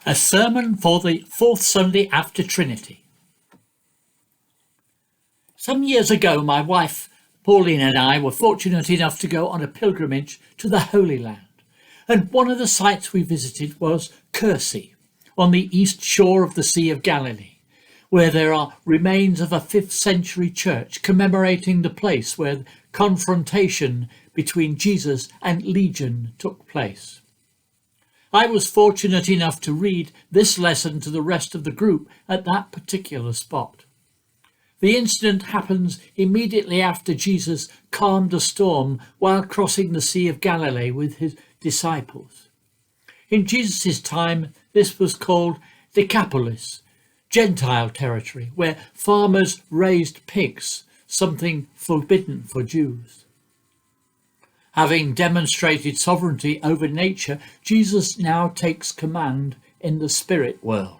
A sermon for the fourth Sunday after Trinity. Some years ago, my wife, Pauline and I were fortunate enough to go on a pilgrimage to the Holy Land. And one of the sites we visited was Kursi, on the east shore of the Sea of Galilee, where there are remains of a 5th century church commemorating the place where confrontation between Jesus and Legion took place. I was fortunate enough to read this lesson to the rest of the group at that particular spot. The incident happens immediately after Jesus calmed a storm while crossing the Sea of Galilee with his disciples. In Jesus' time, this was called Decapolis, Gentile territory, where farmers raised pigs, something forbidden for Jews. Having demonstrated sovereignty over nature, Jesus now takes command in the spirit world.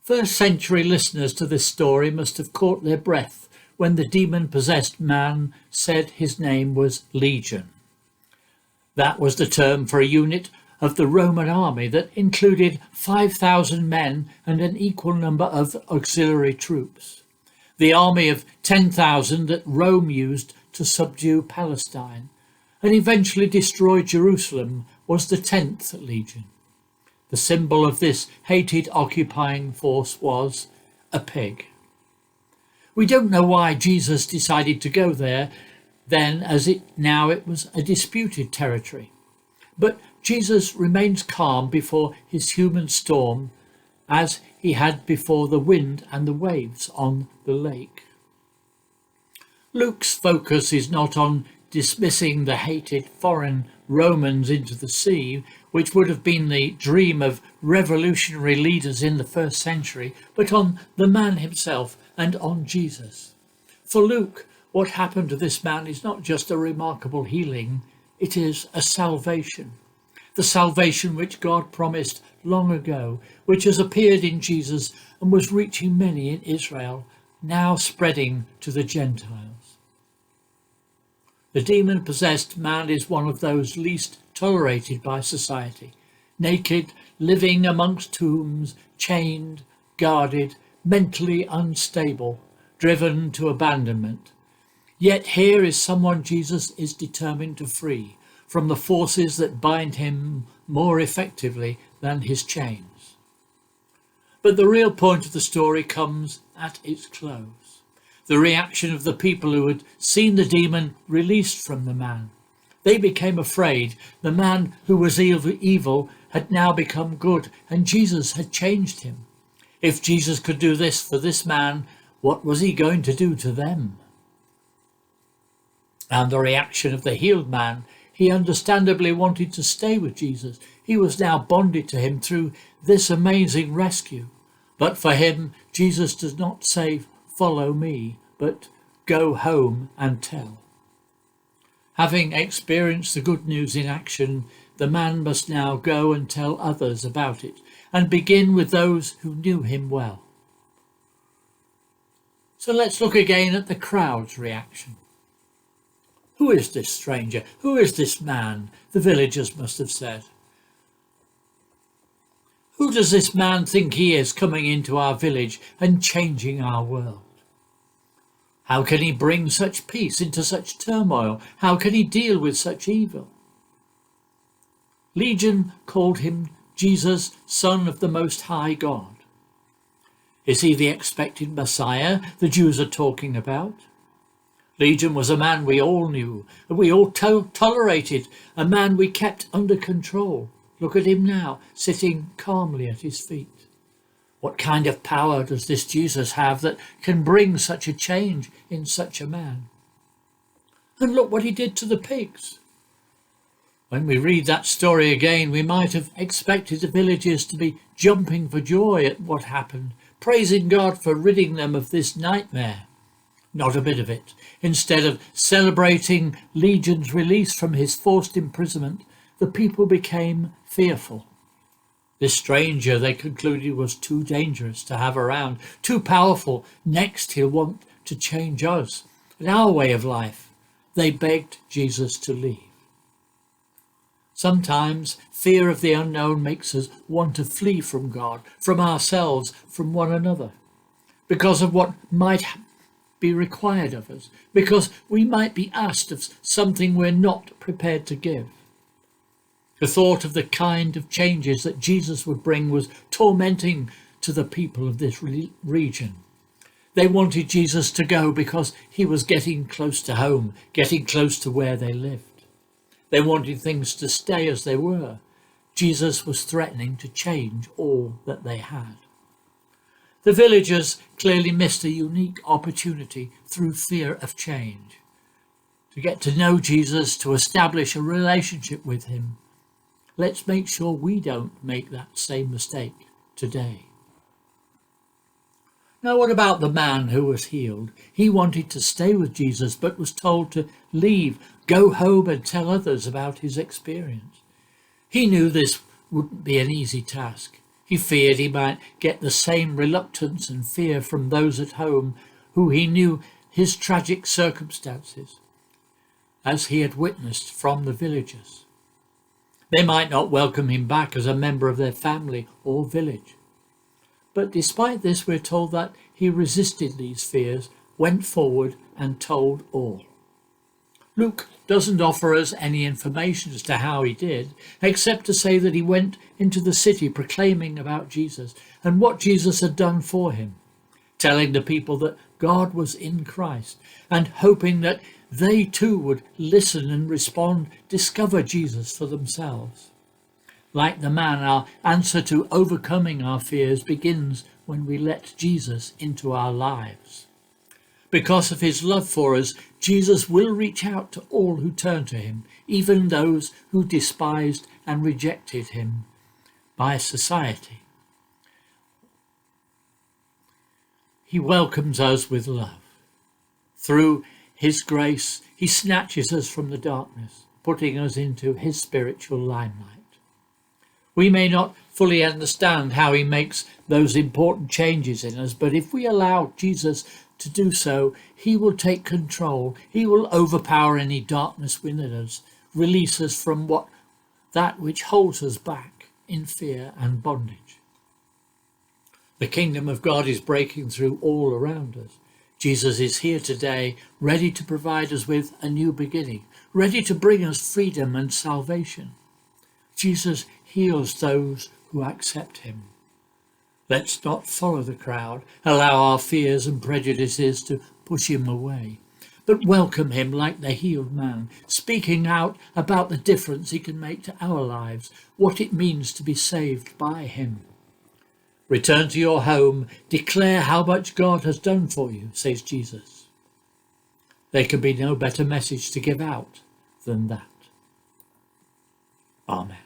First century listeners to this story must have caught their breath when the demon-possessed man said his name was Legion. That was the term for a unit of the Roman army that included 5,000 men and an equal number of auxiliary troops. The army of 10,000 that Rome used to subdue Palestine and eventually destroy Jerusalem was the 10th Legion. The symbol of this hated occupying force was a pig. We don't know why Jesus decided to go there then, as it was a disputed territory. But Jesus remains calm before his human storm, as he had before the wind and the waves on the lake. Luke's focus is not on dismissing the hated foreign Romans into the sea, which would have been the dream of revolutionary leaders in the first century, but on the man himself and on Jesus. For Luke, what happened to this man is not just a remarkable healing, it is a salvation. The salvation which God promised long ago, which has appeared in Jesus and was reaching many in Israel, now spreading to the Gentiles. The demon-possessed man is one of those least tolerated by society, naked, living amongst tombs, chained, guarded, mentally unstable, driven to abandonment. Yet here is someone Jesus is determined to free from the forces that bind him more effectively than his chains. But the real point of the story comes at its close. The reaction of the people who had seen the demon released from the man. They became afraid. The man who was evil had now become good, and Jesus had changed him. If Jesus could do this for this man, what was he going to do to them? And the reaction of the healed man, he understandably wanted to stay with Jesus. He was now bonded to him through this amazing rescue. But for him, Jesus does not say, "Follow me," but "Go home and tell." Having experienced the good news in action, the man must now go and tell others about it, and begin with those who knew him well. So let's look again at the crowd's reaction. Who is this stranger? Who is this man? The villagers must have said. Who does this man think he is, coming into our village and changing our world? How can he bring such peace into such turmoil? How can he deal with such evil? Legion called him Jesus, Son of the Most High God. Is he the expected Messiah the Jews are talking about? Legion was a man we all knew, and we all tolerated, a man we kept under control. Look at him now, sitting calmly at his feet. What kind of power does this Jesus have that can bring such a change in such a man? And look what he did to the pigs. When we read that story again, we might have expected the villagers to be jumping for joy at what happened, praising God for ridding them of this nightmare. Not a bit of it. Instead of celebrating Legion's release from his forced imprisonment, the people became fearful. This stranger, they concluded, was too dangerous to have around, too powerful. Next, he'll want to change us and our way of life. They begged Jesus to leave. Sometimes fear of the unknown makes us want to flee from God, from ourselves, from one another, because of what might be required of us, because we might be asked of something we're not prepared to give. The thought of the kind of changes that Jesus would bring was tormenting to the people of this region. They wanted Jesus to go because he was getting close to home, getting close to where they lived. They wanted things to stay as they were. Jesus was threatening to change all that they had. The villagers clearly missed a unique opportunity through fear of change, to get to know Jesus, to establish a relationship with him. Let's make sure we don't make that same mistake today. Now, what about the man who was healed? He wanted to stay with Jesus, but was told to leave, go home and tell others about his experience. He knew this wouldn't be an easy task. He feared he might get the same reluctance and fear from those at home who he knew his tragic circumstances, as he had witnessed from the villagers. They might not welcome him back as a member of their family or village. But despite this, we're told that he resisted these fears, went forward and told all. Luke doesn't offer us any information as to how he did, except to say that he went into the city proclaiming about Jesus and what Jesus had done for him, telling the people that God was in Christ and hoping that they too would listen and respond, discover Jesus for themselves. Like the man, our answer to overcoming our fears begins when we let Jesus into our lives. Because of his love for us, Jesus will reach out to all who turn to him, even those who despised and rejected him by society. He welcomes us with love. Through his grace, he snatches us from the darkness, putting us into his spiritual limelight. We may not fully understand how he makes those important changes in us, but if we allow Jesus to do so, he will take control. He will overpower any darkness within us, release us from that which holds us back in fear and bondage. The kingdom of God is breaking through all around us. Jesus is here today, ready to provide us with a new beginning, ready to bring us freedom and salvation. Jesus heals those who accept him. Let's not follow the crowd, allow our fears and prejudices to push him away, but welcome him like the healed man, speaking out about the difference he can make to our lives, what it means to be saved by him. Return to your home, declare how much God has done for you, says Jesus. There can be no better message to give out than that. Amen.